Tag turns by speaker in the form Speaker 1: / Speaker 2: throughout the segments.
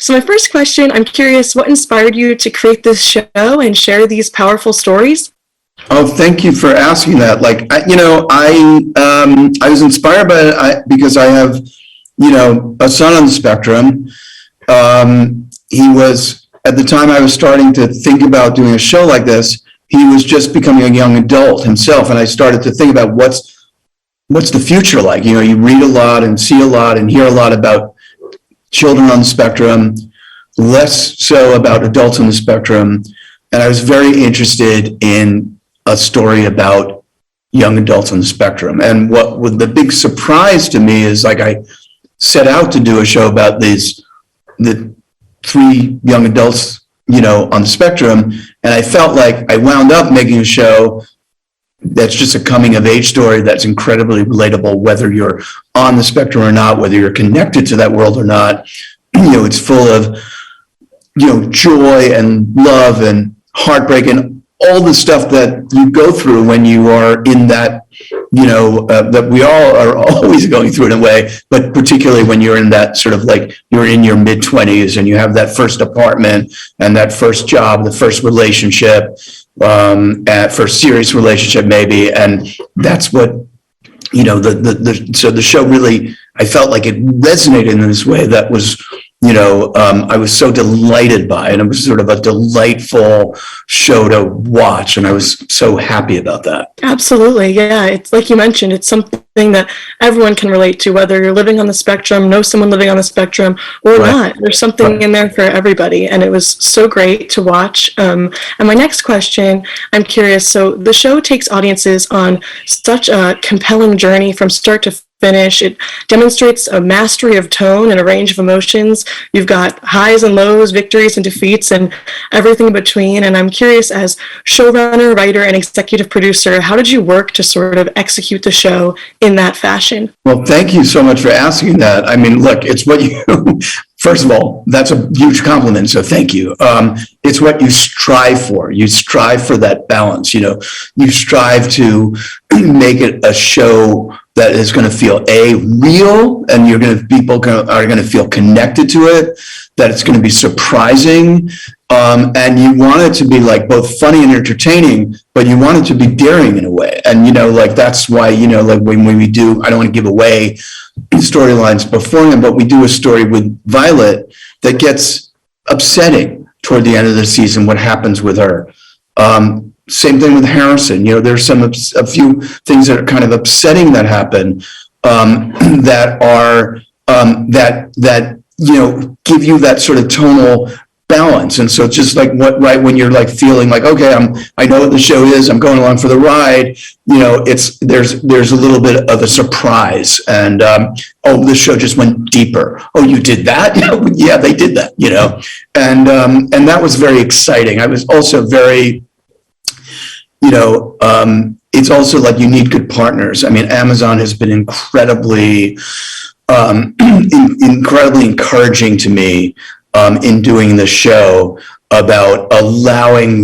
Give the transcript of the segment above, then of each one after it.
Speaker 1: So my first question, I'm curious, what inspired you to create this show and share these powerful stories?
Speaker 2: Oh, thank you for asking that. I was inspired by it because I have, a son on the spectrum. He was, at the time I was starting to think about doing a show like this, he was just becoming a young adult himself. And I started to think about what's the future like? You read a lot and see a lot and hear a lot about children on the spectrum, less so about adults on the spectrum. And I was very interested in a story about young adults on the spectrum. And what was the big surprise to me is I set out to do a show about the 3 young adults, on the spectrum. And I felt like I wound up making a show that's just a coming of age story that's incredibly relatable, whether you're on the spectrum or not, whether you're connected to that world or not. It's full of, joy and love and heartbreak and all the stuff that you go through when you are in that, that we all are always going through in a way, but particularly when you're in that sort of you're in your mid-20s and you have that first apartment and that first job, the first relationship, first serious relationship maybe. And that's what, so the show really, I felt like it resonated in this way that was, I was so delighted by it. And it was sort of a delightful show to watch. And I was so happy about that.
Speaker 1: Absolutely. Yeah. It's like you mentioned, it's something that everyone can relate to, whether you're living on the spectrum, know someone living on the spectrum or not. There's something in there for everybody. And it was so great to watch. And my next question, I'm curious. So the show takes audiences on such a compelling journey from start to finish. It demonstrates a mastery of tone and a range of emotions. You've got highs and lows, victories and defeats, and everything in between. And I'm curious, as showrunner, writer, and executive producer, how did you work to sort of execute the show in that fashion?
Speaker 2: Well, thank you so much for asking that. I mean, look, it's what you, first of all, that's a huge compliment, so thank you. It's what you strive for. You strive for that balance, you strive to make it a show that is going to feel real, and people are going to feel connected to it, that it's going to be surprising, and you want it to be both funny and entertaining, but you want it to be daring in a way. And that's why when we do, I don't want to give away storylines beforehand, but we do a story with Violet that gets upsetting toward the end of the season. What happens with her? Same thing with Harrison. There's a few things that are kind of upsetting that happen, that are that give you that sort of tonal balance. And so it's just when you're feeling okay, I know what the show is, I'm going along for the ride, there's a little bit of a surprise, and the show just went deeper. Oh, you did that? Yeah, they did that, and that was very exciting. I was also very, it's also you need good partners. I mean, Amazon has been incredibly encouraging to me in doing the show, about allowing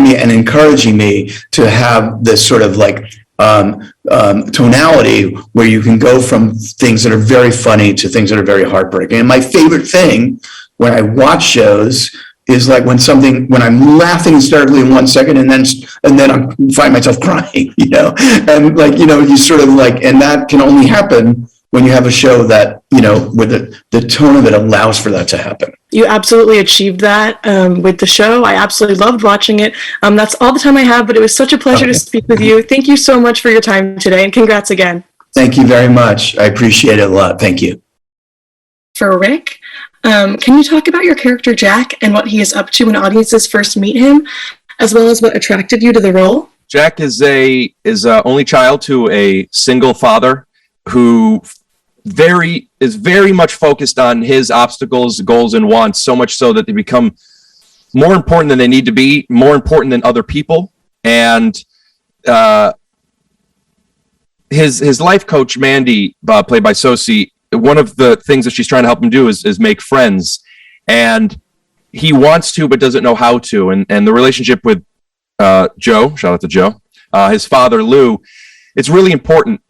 Speaker 2: me and encouraging me to have this sort of tonality where you can go from things that are very funny to things that are very heartbreaking. And my favorite thing when I watch shows is when I'm laughing hysterically in 1 second and then I find myself crying, and you sort of and that can only happen when you have a show that, with the tone of it allows for that to happen.
Speaker 1: You absolutely achieved that with the show. I absolutely loved watching it. That's all the time I have, but it was such a pleasure to speak with you. Thank you so much for your time today, and congrats again.
Speaker 2: Thank you very much. I appreciate it a lot. Thank you.
Speaker 1: For Rick, can you talk about your character Jack and what he is up to when audiences first meet him, as well as what attracted you to the role?
Speaker 3: Jack is a only child to a single father who is very much focused on his obstacles, goals, and wants, so much so that they become more important than they need to be, more important than other people. And his life coach, Mandy, played by Sosie, one of the things that she's trying to help him do is make friends. And he wants to, but doesn't know how to. And the relationship with Joe, shout out to Joe, his father, Lou, it's really important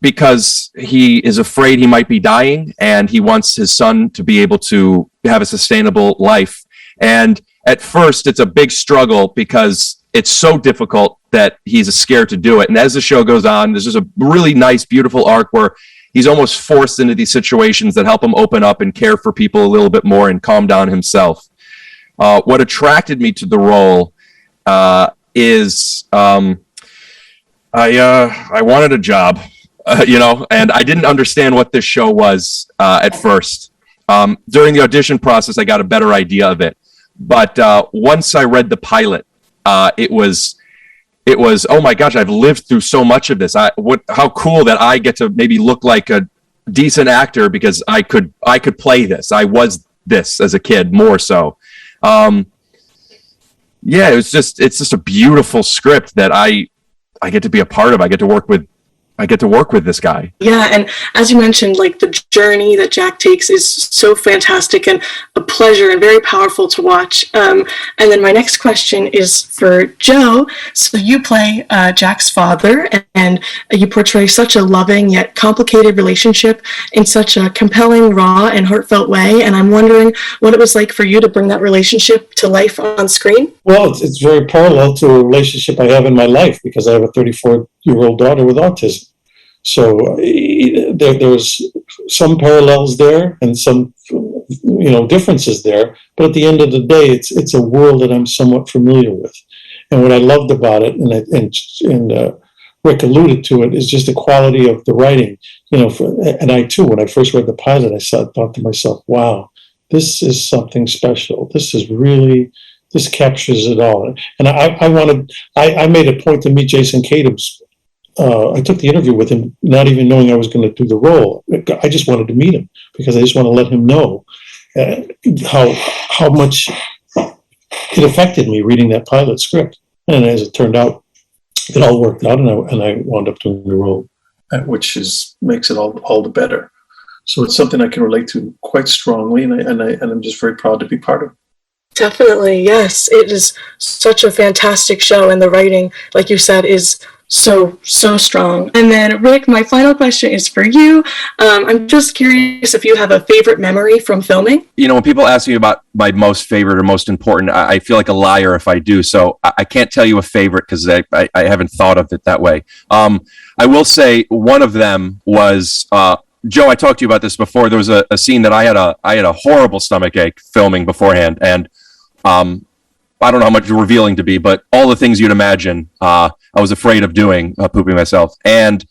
Speaker 3: because he is afraid he might be dying and he wants his son to be able to have a sustainable life. And at first it's a big struggle because it's so difficult that he's scared to do it. And as the show goes on, there's just a really nice, beautiful arc where he's almost forced into these situations that help him open up and care for people a little bit more and calm down himself. What attracted me to the role is I wanted a job, and I didn't understand what this show was at first. During the audition process, I got a better idea of it. But once I read the pilot, it was, oh my gosh, I've lived through so much of this. How cool that I get to maybe look like a decent actor because I could play this. I was this as a kid, more so. It's just a beautiful script that I get to be a part of. I get to work with this guy.
Speaker 1: Yeah, and as you mentioned, like the journey that Jack takes is so fantastic and a pleasure and very powerful to watch. And then my next question is for Joe. So you play Jack's father, and you portray such a loving yet complicated relationship in such a compelling, raw, and heartfelt way. And I'm wondering what it was like for you to bring that relationship to life on screen.
Speaker 4: Well, it's very parallel to a relationship I have in my life because I have a 34-year-old daughter with autism. So there's some parallels there and some, differences there. But at the end of the day, it's a world that I'm somewhat familiar with. And what I loved about it, and Rick alluded to it, is just the quality of the writing. And I too, when I first read the pilot, I thought to myself, "Wow, this is something special. This captures it all." And I made a point to meet Jason Katims. I took the interview with him, not even knowing I was going to do the role. I just wanted to meet him because I just want to let him know how much it affected me reading that pilot script. And as it turned out, it all worked out, and I wound up doing the role, which makes it all the better. So it's something I can relate to quite strongly, and I'm just very proud to be part of it.
Speaker 1: Definitely, yes. It is such a fantastic show, and the writing, like you said, is so strong. And then, Rick, my final question is for you. I'm just curious if you have a favorite memory from filming.
Speaker 3: When people ask me about my most favorite or most important, I feel like a liar if I do. So I can't tell you a favorite because I haven't thought of it that way. I will say one of them was, Joe, I talked to you about this before. There was a scene that I had a horrible stomach ache filming beforehand. And I don't know how much revealing to be, but all the things you'd imagine, I was afraid of doing, pooping myself. And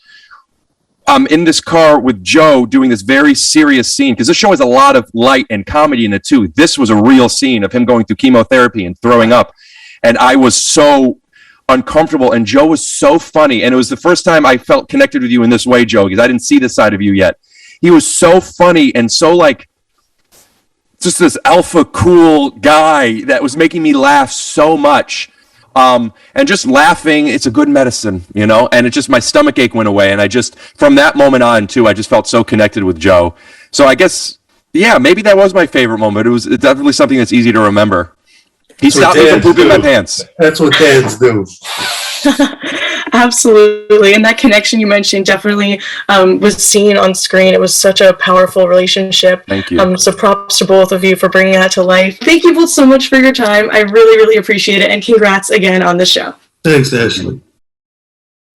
Speaker 3: I'm in this car with Joe doing this very serious scene, because this show has a lot of light and comedy in it too. This was a real scene of him going through chemotherapy and throwing up. And I was so uncomfortable, and Joe was so funny. And it was the first time I felt connected with you in this way, Joe, because I didn't see this side of you yet. He was so funny and so just this alpha cool guy that was making me laugh so much. And just laughing, it's a good medicine, and it just, my stomach ache went away. And from that moment on too, I just felt so connected with Joe. So I guess, yeah, maybe that was my favorite moment. It's definitely something that's easy to remember. He stopped me from pooping my pants.
Speaker 4: That's what dads do.
Speaker 1: Absolutely. And that connection you mentioned definitely was seen on screen. It was such a powerful relationship.
Speaker 3: Thank you.
Speaker 1: So props to both of you for bringing that to life. Thank you both so much for your time. I really, really appreciate it. And congrats again on the show.
Speaker 4: Thanks, Ashley.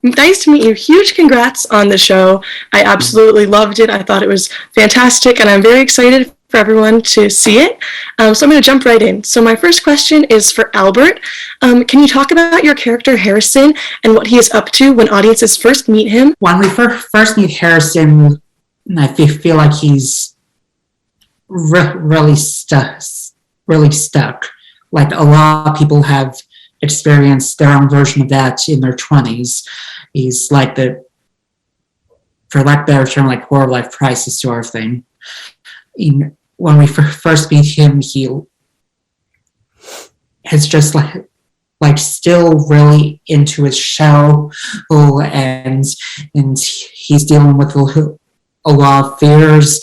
Speaker 1: Nice to meet you. Huge congrats on the show. I absolutely loved it. I thought it was fantastic, and I'm very excited for everyone to see it. So I'm going to jump right in. So my first question is for Albert. Can you talk about your character Harrison and what he is up to when audiences first meet him?
Speaker 5: When we first meet Harrison, I feel like he's really stuck. Like a lot of people have experienced their own version of that in their 20s. He's like for lack of a better term, like quarter life crisis sort of thing. When we first meet him, he is just like still really into his shell, and he's dealing with a lot of fears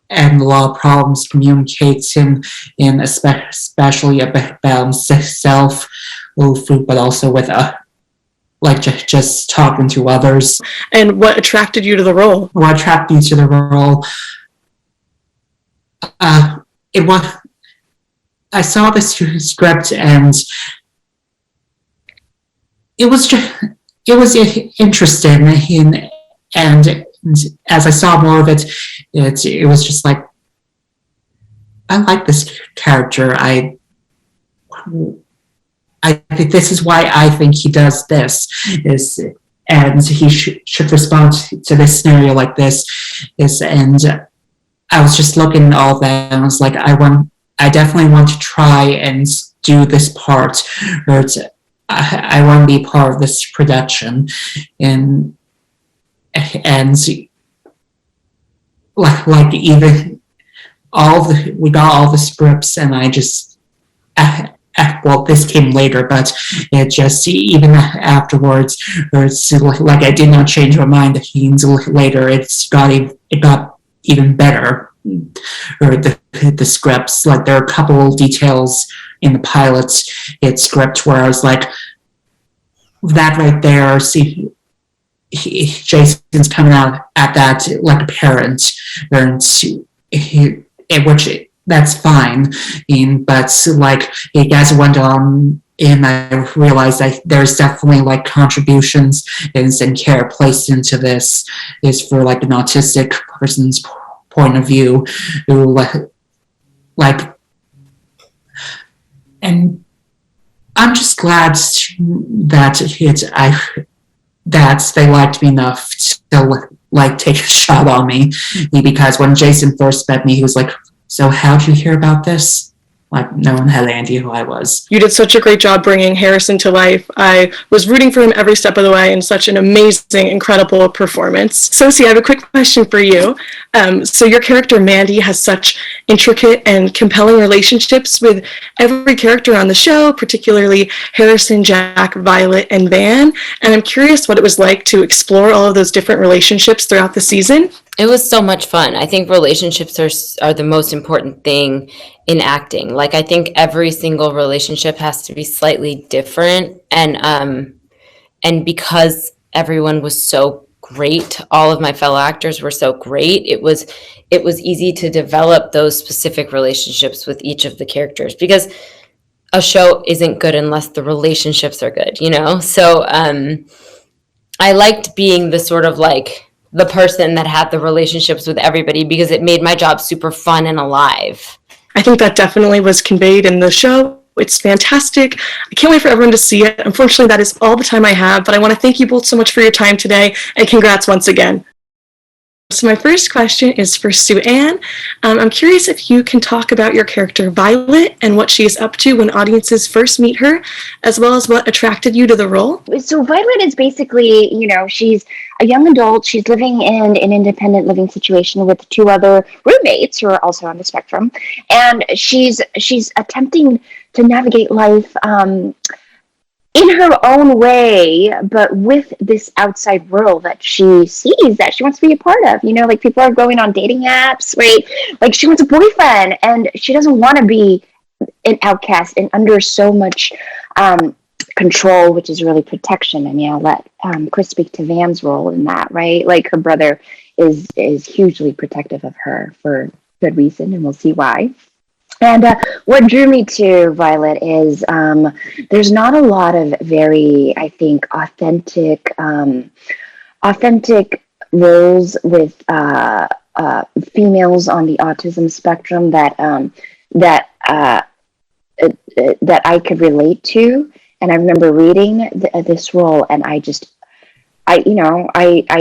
Speaker 5: and a lot of problems communicating, in especially about himself, but also with like just talking to others.
Speaker 1: And what attracted you to the role?
Speaker 5: What attracted me to the role? It was, I saw this script and it was interesting, and as I saw more of it, it was just like, I like this character. I think this is why I think he does this, and he should respond to this scenario like this, and I was just looking at all that, and I was like, I definitely want to try and do this part, or I want to be part of this production, and like even we got all the scripts, and I just well, this came later, but it just, even afterwards, or it's like I did not change my mind. Later, it got even better. Or the scripts, like there are a couple details in the pilot script where I was like, that right there, see, Jason's coming out at that like a parent, and which that's fine, but like as it went on, and I realized that there's definitely like contributions and care placed into this is for like an autistic person's point of view, who like, and I'm just glad that they liked me enough to like take a shot on me, because when Jason first met me, he was like, "So how did you hear about this?" Like, no one had any idea who I was.
Speaker 1: You did such a great job bringing Harrison to life. I was rooting for him every step of the way, and such an amazing, incredible performance. Sosie, I have a quick question for you. So your character, Mandy, has such intricate and compelling relationships with every character on the show, particularly Harrison, Jack, Violet, and Van. And I'm curious what it was like to explore all of those different relationships throughout the season.
Speaker 6: It was so much fun. I think relationships are the most important thing in acting. Like, I think every single relationship has to be slightly different, and because everyone was so great, all of my fellow actors were so great, it was easy to develop those specific relationships with each of the characters, because a show isn't good unless the relationships are good, you know? So I liked being the sort of like the person that had the relationships with everybody, because it made my job super fun and alive.
Speaker 1: I think that definitely was conveyed in the show. It's fantastic. I can't wait for everyone to see it. Unfortunately, that is all the time I have, but I want to thank you both so much for your time today, and congrats once again. So my first question is for Sue Ann. I'm curious if you can talk about your character Violet and what she is up to when audiences first meet her, as well as what attracted you to the role.
Speaker 7: So Violet is basically, she's a young adult. She's living in an independent living situation with two other roommates who are also on the spectrum. And she's attempting to navigate life in her own way, but with this outside world that she sees that she wants to be a part of. Like people are going on dating apps, right? Like she wants a boyfriend, and she doesn't want to be an outcast and under so much control, which is really protection. I mean, I'll let Chris speak to Van's role in that, right? Like her brother is hugely protective of her for good reason, and we'll see why. And what drew me to Violet is there's not a lot of very, I think, authentic roles with females on the autism spectrum that I could relate to. And I remember reading this role, and I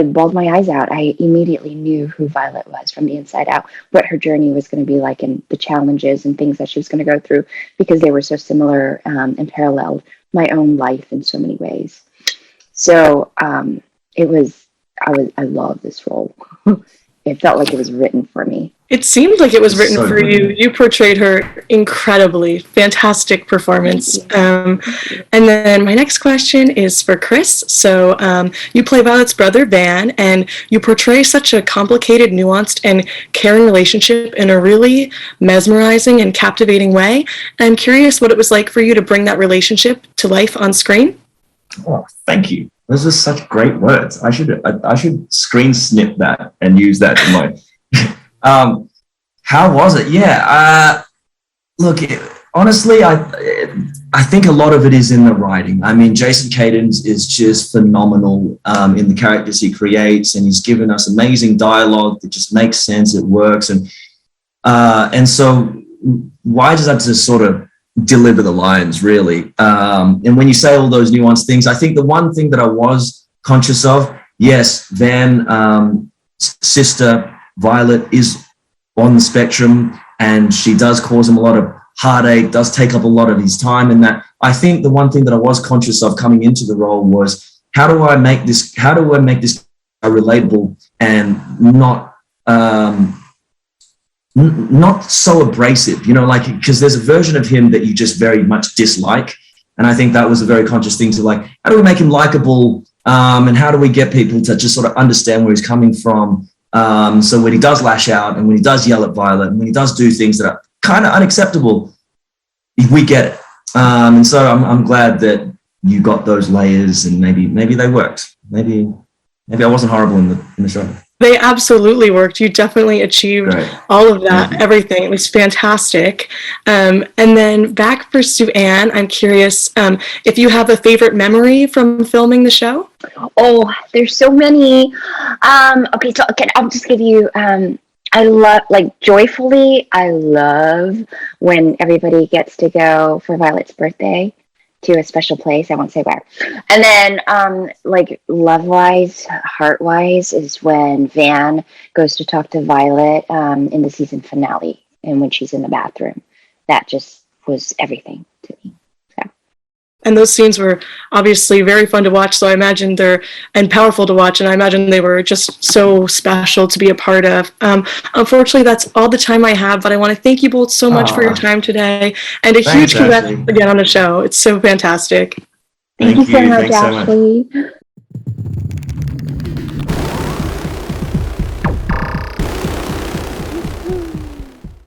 Speaker 7: bawled my eyes out. I immediately knew who Violet was from the inside out, what her journey was going to be like, and the challenges and things that she was going to go through, because they were so similar and paralleled my own life in so many ways. So I love this role. It felt like it was written for me.
Speaker 1: It seemed like it was written for you. You portrayed her incredibly. Fantastic performance. And then my next question is for Chris. So you play Violet's brother, Van, and you portray such a complicated, nuanced, and caring relationship in a really mesmerizing and captivating way. And I'm curious what it was like for you to bring that relationship to life on screen.
Speaker 8: Oh, thank you. Those are such great words. I should screen snip that and use that in my. How was it? Yeah. Look, honestly, I think a lot of it is in the writing. I mean, Jason Cadens is just phenomenal in the characters he creates, and he's given us amazing dialogue that just makes sense. It works, and so why does that just sort of deliver the lines, really? And when you say all those nuanced things, I think the one thing that I was conscious of, yes, Van, sister Violet is on the spectrum, and she does cause him a lot of heartache, does take up a lot of his time. And that, I think the one thing that I was conscious of coming into the role was, how do I make this relatable and not so abrasive, you know, like, because there's a version of him that you just very much dislike. And I think that was a very conscious thing to, like, how do we make him likable? And how do we get people to just sort of understand where he's coming from? So when he does lash out, and when he does yell at Violet, and when he does do things that are kind of unacceptable, we get it. And so I'm glad that you got those layers, and maybe they worked. Maybe I wasn't horrible in the show.
Speaker 1: They absolutely worked. You definitely achieved all of that, everything. It was fantastic. And then back for Sue Ann, I'm curious if you have a favorite memory from filming the show?
Speaker 7: Oh, there's so many. Okay, so I'll just give you, I love, like, joyfully, I love when everybody gets to go for Violet's birthday to a special place. I won't say where. And then, like, love-wise, heart-wise, is when Van goes to talk to Violet in the season finale, and when she's in the bathroom. That just was everything to me. So.
Speaker 1: And those scenes were obviously very fun to watch, so I imagine and powerful to watch, and I imagine they were just so special to be a part of. Unfortunately, that's all the time I have, but I want to thank you both so much for your time today, and a huge congrats again on the show. It's so fantastic.
Speaker 7: Thank you so much,
Speaker 8: Thanks so much.
Speaker 7: Ashley.